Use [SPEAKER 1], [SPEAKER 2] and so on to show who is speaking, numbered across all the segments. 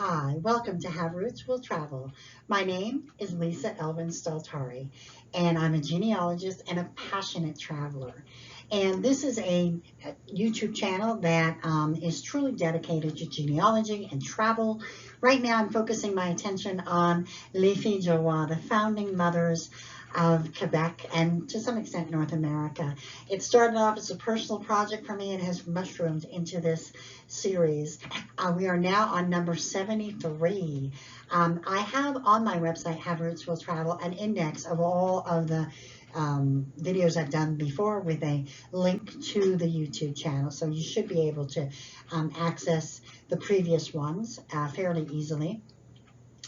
[SPEAKER 1] Hi, welcome to Have Roots Will Travel. My name is Lisa Elvin Staltari, and I'm a genealogist and a passionate traveler. And this is a YouTube channel that is truly dedicated to genealogy and travel. Right now, I'm focusing my attention on Les Filles du Roi, the founding mothers of Quebec and to some extent North America. It started off as a personal project for me and has mushroomed into this series. We are now on number 73. I have on my website, Have Roots Will Travel, an index of all of the videos I've done before with a link to the YouTube channel. So you should be able to access the previous ones fairly easily.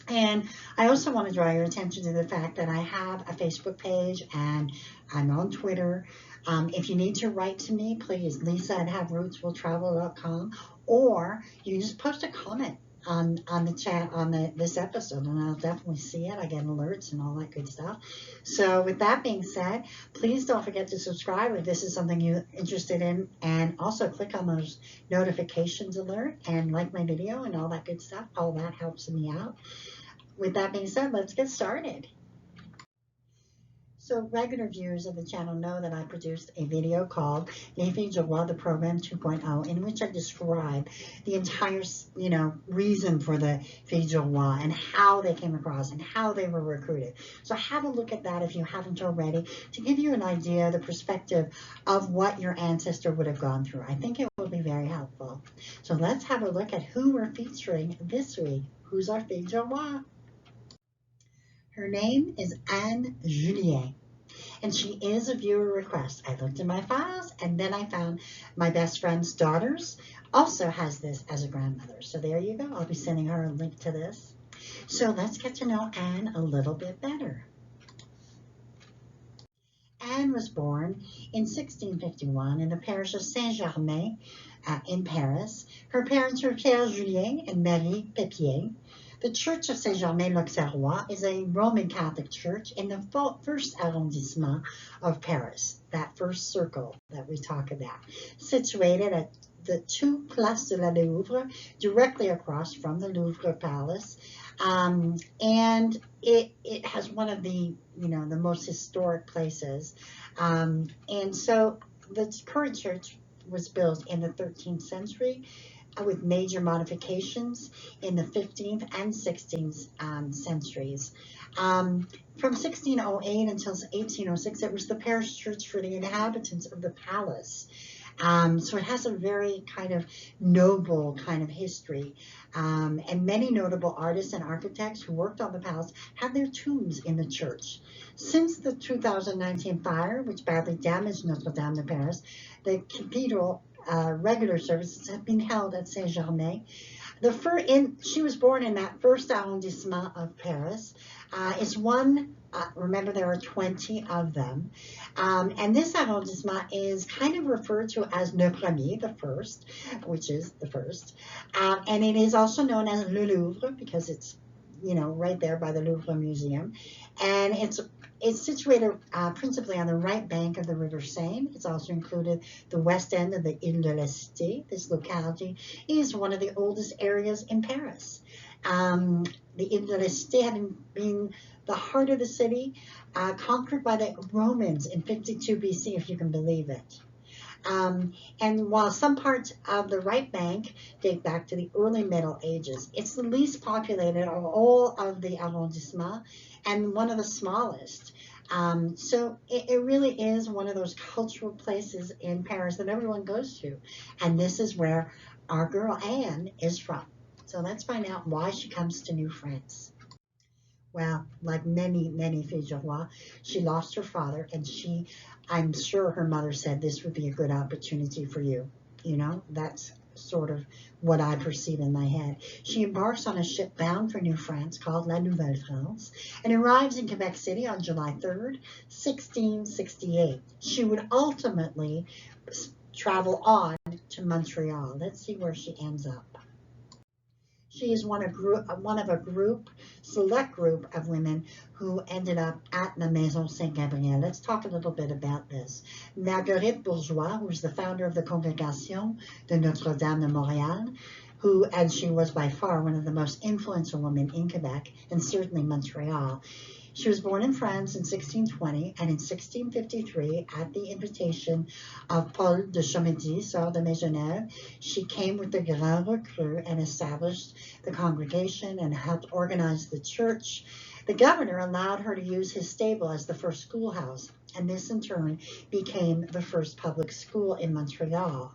[SPEAKER 1] And I also want to draw your attention to the fact that I have a Facebook page and I'm on Twitter. If you need to write to me, please, lisa@haverootswilltravel.com, or you can just post a comment on the chat on this episode, and I'll definitely see it. I get alerts and all that good stuff. So with that being said, please don't forget to subscribe if this is something you're interested in, and also click on those notifications alert and like my video and all that good stuff. All that helps me out. With that being said, let's get started. So regular viewers of the channel know that I produced a video called Les Filles du Roi, the Program 2.0, in which I describe the entire, reason for the Filles du Roi and how they came across and how they were recruited. So have a look at that if you haven't already, to give you an idea, the perspective of what your ancestor would have gone through. I think it will be very helpful. So let's have a look at who we're featuring this week. Who's our Filles du Roi? Her name is Anne Julien, and she is a viewer request. I looked in my files, and then I found my best friend's daughters also has this as a grandmother. So there you go. I'll be sending her a link to this. So let's get to know Anne a little bit better. Anne was born in 1651 in the parish of Saint-Germain in Paris. Her parents were Pierre Julien and Marie-Anne. The Church of Saint-Germain-l'Auxerrois is a Roman Catholic church in the first arrondissement of Paris, that first circle that we talk about, situated at the 2 Place de la Louvre, directly across from the Louvre Palace. And it has one of the, the most historic places. And so the current church was built in the 13th century, with major modifications in the 15th and 16th centuries. From 1608 until 1806, it was the parish church for the inhabitants of the palace. So it has a very kind of noble kind of history. And many notable artists and architects who worked on the palace have their tombs in the church. Since the 2019 fire, which badly damaged Notre Dame de Paris, the cathedral regular services have been held at Saint-Germain. She was born in that first arrondissement of Paris. It's one, remember there are 20 of them. And this arrondissement is kind of referred to as Le Premier, the first, which is the first. And it is also known as Le Louvre because it's, right there by the Louvre Museum. And it's situated principally on the right bank of the River Seine. It's also included the west end of the Ile de la Cité. This locality is one of the oldest areas in Paris. The Ile de la Cité having been the heart of the city, conquered by the Romans in 52 BC, if you can believe it. And while some parts of the right bank date back to the early Middle Ages, it's the least populated of all of the arrondissements and one of the smallest. So it really is one of those cultural places in Paris that everyone goes to. And this is where our girl Anne is from. So let's find out why she comes to New France. Well, like many, many Filles du Roi, she lost her father, and I'm sure her mother said this would be a good opportunity for you. That's sort of what I perceive in my head. She embarks on a ship bound for New France called La Nouvelle France and arrives in Quebec City on July 3rd, 1668. She would ultimately travel on to Montreal. Let's see where she ends up. She is one of a select group of women who ended up at the Maison Saint-Gabriel. Let's talk a little bit about this. Marguerite Bourgeois, who is the founder of the Congregation de Notre-Dame de Montréal, and she was by far one of the most influential women in Quebec and certainly Montreal. She was born in France in 1620, and in 1653, at the invitation of Paul de Chomedy, Sœur de Maisonneuve, she came with the Grand Recru and established the congregation and helped organize the church. The governor allowed her to use his stable as the first schoolhouse, and this in turn became the first public school in Montreal.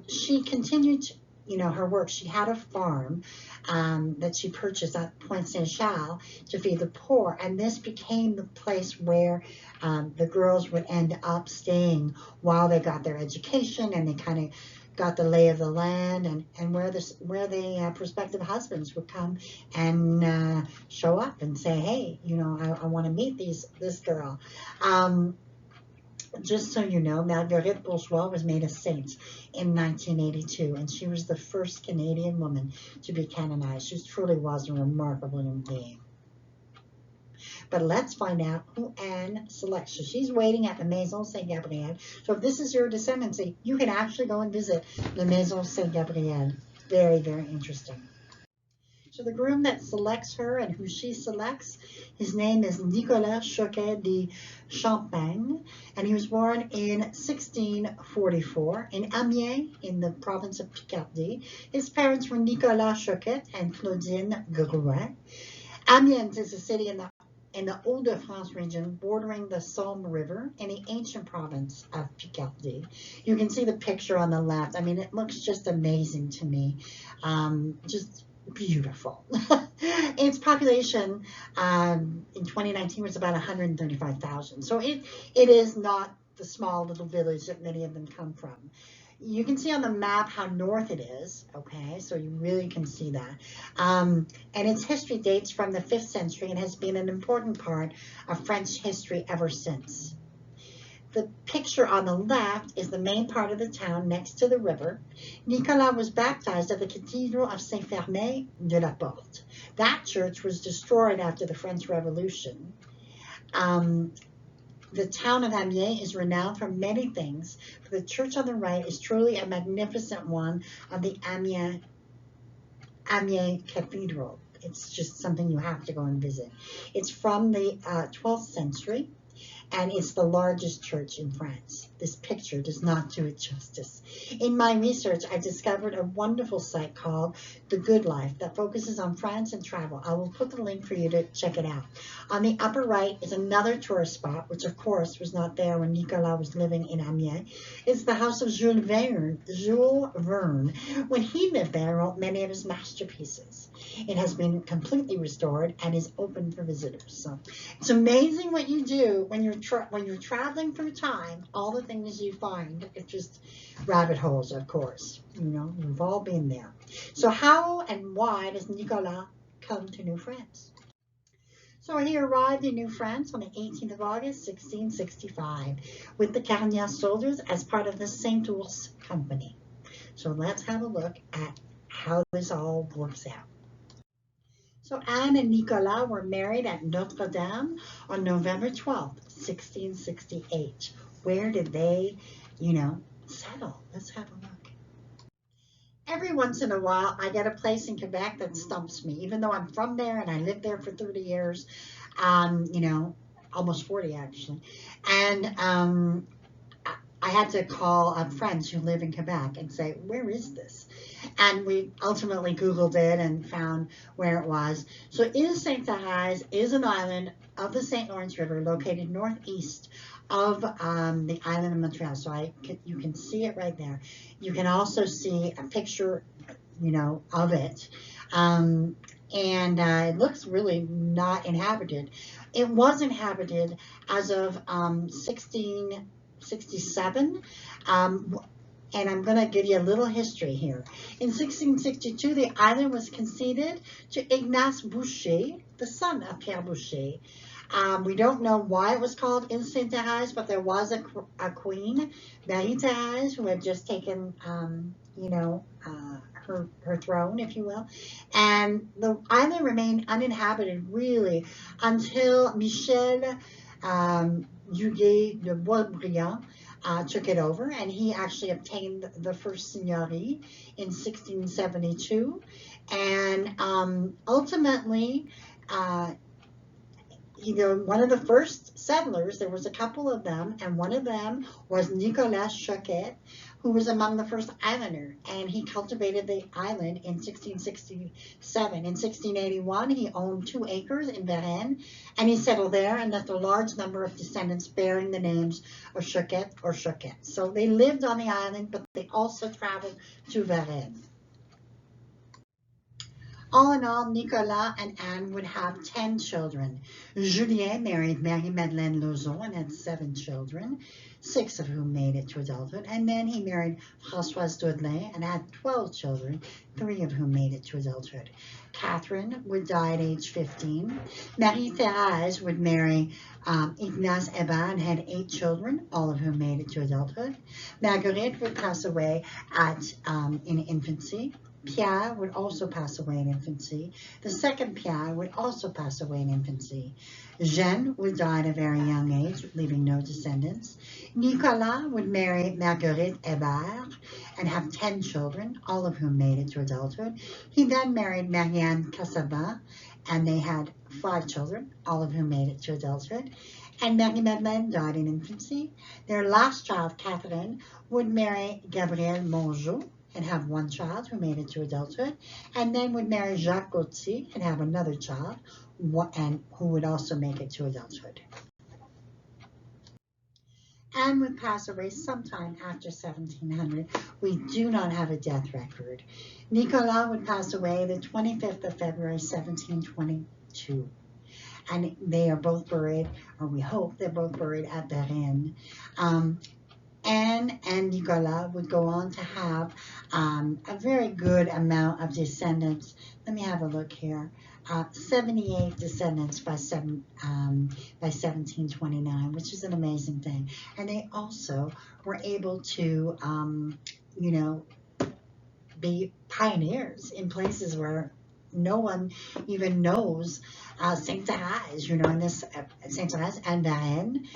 [SPEAKER 1] She continued her work. She had a farm that she purchased at Pointe Saint-Charles to feed the poor, and this became the place where the girls would end up staying while they got their education, and they kind of got the lay of the land, and where the prospective husbands would come and show up and say, hey, I want to meet this girl. Just so you know, Marguerite Bourgeois was made a saint in 1982, and she was the first Canadian woman to be canonized. She truly was a remarkable human being. But let's find out who Anne selects. So she's waiting at the Maison Saint-Gabriel. So if this is your descendancy, you can actually go and visit the Maison Saint-Gabriel. Very, very interesting. So the groom that selects her and who she selects, his name is Nicolas Choquet de Champagne, and he was born in 1644 in Amiens in the province of Picardy. His parents were Nicolas Choquet and Claudine Grouin. Amiens is a city in the Hauts-de-France region bordering the Somme River in the ancient province of Picardy. You can see the picture on the left. I mean, it looks just amazing to me. Just beautiful. Its population in 2019 was about 135,000. So it is not the small little village that many of them come from. You can see on the map how north it is, okay, so you really can see that. And its history dates from the 5th century and has been an important part of French history ever since. The picture on the left is the main part of the town next to the river. Nicolas was baptized at the Cathedral of Saint-Fermé de la Porte. That church was destroyed after the French Revolution. The town of Amiens is renowned for many things, but the church on the right is truly a magnificent one of the Amiens Cathedral. It's just something you have to go and visit. It's from the 12th century, and it's the largest church in France. This picture does not do it justice. In my research, I discovered a wonderful site called The Good Life that focuses on France and travel. I will put the link for you to check it out. On the upper right is another tourist spot, which of course was not there when Nicolas was living in Amiens. It's the house of Jules Verne. When he lived there, wrote many of his masterpieces. It has been completely restored and is open for visitors. So it's amazing what you do when you're traveling through time. All the things you find, it's just rabbit holes, of course. We've all been there. So how and why does Nicolas come to New France? So he arrived in New France on the 18th of August, 1665, with the Carignan soldiers as part of the Saint Ours Company. So let's have a look at how this all works out. So Anne and Nicolas were married at Notre Dame on November 12th, 1668. Where did they, settle? Let's have a look. Every once in a while, I get a place in Quebec that stumps me, even though I'm from there and I lived there for 30 years, almost 40 actually. And I had to call up friends who live in Quebec and say, where is this? And we ultimately Googled it and found where it was. So Ile Sainte-Thérèse is an island of the St. Lawrence River located northeast of the island of Montreal. So you can see it right there. You can also see a picture, of it. It looks really not inhabited. It was inhabited as of 1667. And I'm going to give you a little history here. In 1662, the island was conceded to Ignace Boucher, the son of Pierre Boucher. We don't know why it was called Ile Sainte-Thérèse, but there was a queen, Marie-Thérèse, who had just taken, her throne, if you will. And the island remained uninhabited, really, until Michel Huguet de Boisbriand took it over, and he actually obtained the first seigneurie in 1672. And ultimately, one of the first settlers, there was a couple of them, and one of them was Nicolas Choquet, who was among the first islanders, and he cultivated the island in 1667. In 1681, he owned 2 acres in Varennes, and he settled there and left a large number of descendants bearing the names of Choquet or Choquet. So they lived on the island, but they also traveled to Varennes. All in all, Nicolas and Anne would have 10 children. Julien married Marie-Madeleine Lauzon and had 7 children, 6 of whom made it to adulthood. And then he married Françoise Daudelin and had 12 children, 3 of whom made it to adulthood. Catherine would die at age 15. Marie-Thérèse would marry Ignace Hébert and had 8 children, all of whom made it to adulthood. Marguerite would pass away in infancy. Pierre would also pass away in infancy. The second Pierre would also pass away in infancy. Jeanne would die at a very young age, leaving no descendants. Nicolas would marry Marguerite Hébert and have 10 children, all of whom made it to adulthood. He then married Marie-Anne Cassabin, and they had 5 children, all of whom made it to adulthood. And Marie-Madeleine died in infancy. Their last child, Catherine, would marry Gabriel Mongeau and have 1 child who made it to adulthood, and then would marry Jacques Gauthier and have another child, and who would also make it to adulthood. Anne would pass away sometime after 1700. We do not have a death record. Nicolas would pass away the 25th of February, 1722. And they are both buried, or we hope they're both buried at Varennes. Anne and Nicolas would go on to have a very good amount of descendants. Let me have a look here. 78 descendants by 1729, which is an amazing thing. And they also were able to, be pioneers in places where no one even knows Sainte-Thérèse, in this Sainte-Thérèse and Varennes.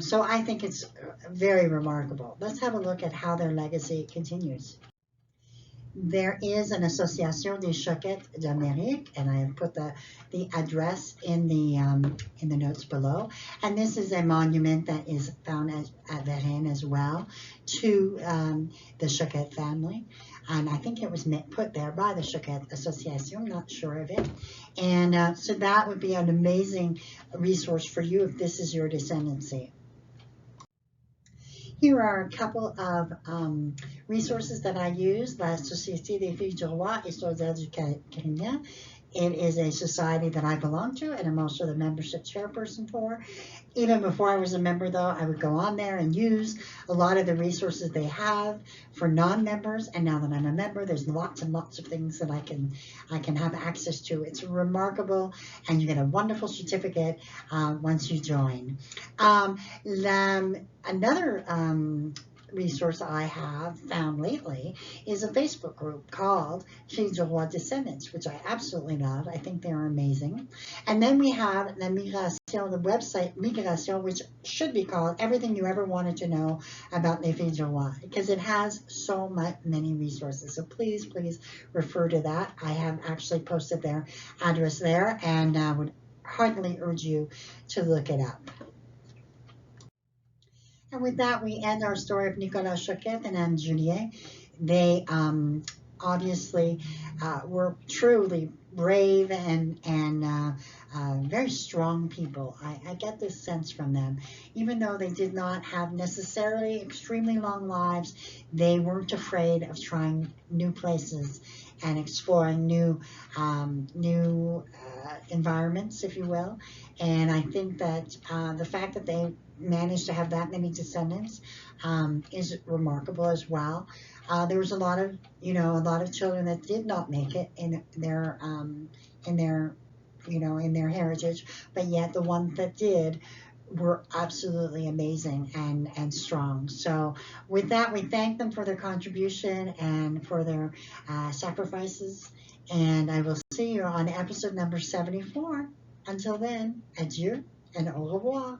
[SPEAKER 1] So I think it's very remarkable. Let's have a look at how their legacy continues. There is an Association des Choquettes d'Amérique, and I have put the address in the notes below. And this is a monument that is found at Varennes as well to the Choquette family. And I think it was put there by the Choquette Association. I'm not sure of it. And so that would be an amazing resource for you if this is your descendancy. Here are a couple of resources that I use. La Société des Filles du Roi et Soldats du Carignan. It is a society that I belong to, and I'm also the membership chairperson for. Even before I was a member, though, I would go on there and use a lot of the resources they have for non-members. And now that I'm a member, there's lots and lots of things that I can have access to. It's remarkable, and you get a wonderful certificate once you join. Another resource I have found lately is a Facebook group called Filles du Roi Descendants, which I absolutely love. I think they're amazing. And then we have La Migration, the website Migration, which should be called Everything You Ever Wanted to Know About Les Filles du Roi, because it has so many resources. So please, please refer to that. I have actually posted their address there, and I would heartily urge you to look it up. And with that, we end our story of Nicolas Choquet and Anne Julien. They obviously were truly brave and very strong people. I get this sense from them. Even though they did not have necessarily extremely long lives, they weren't afraid of trying new places and exploring new environments, if you will. And I think that the fact that they managed to have that many descendants is remarkable as well. There was a lot of children that did not make it in their heritage, but yet the ones that did were absolutely amazing and strong. So with that, we thank them for their contribution and for their sacrifices. And I will see you on episode number 74. Until then, adieu and au revoir.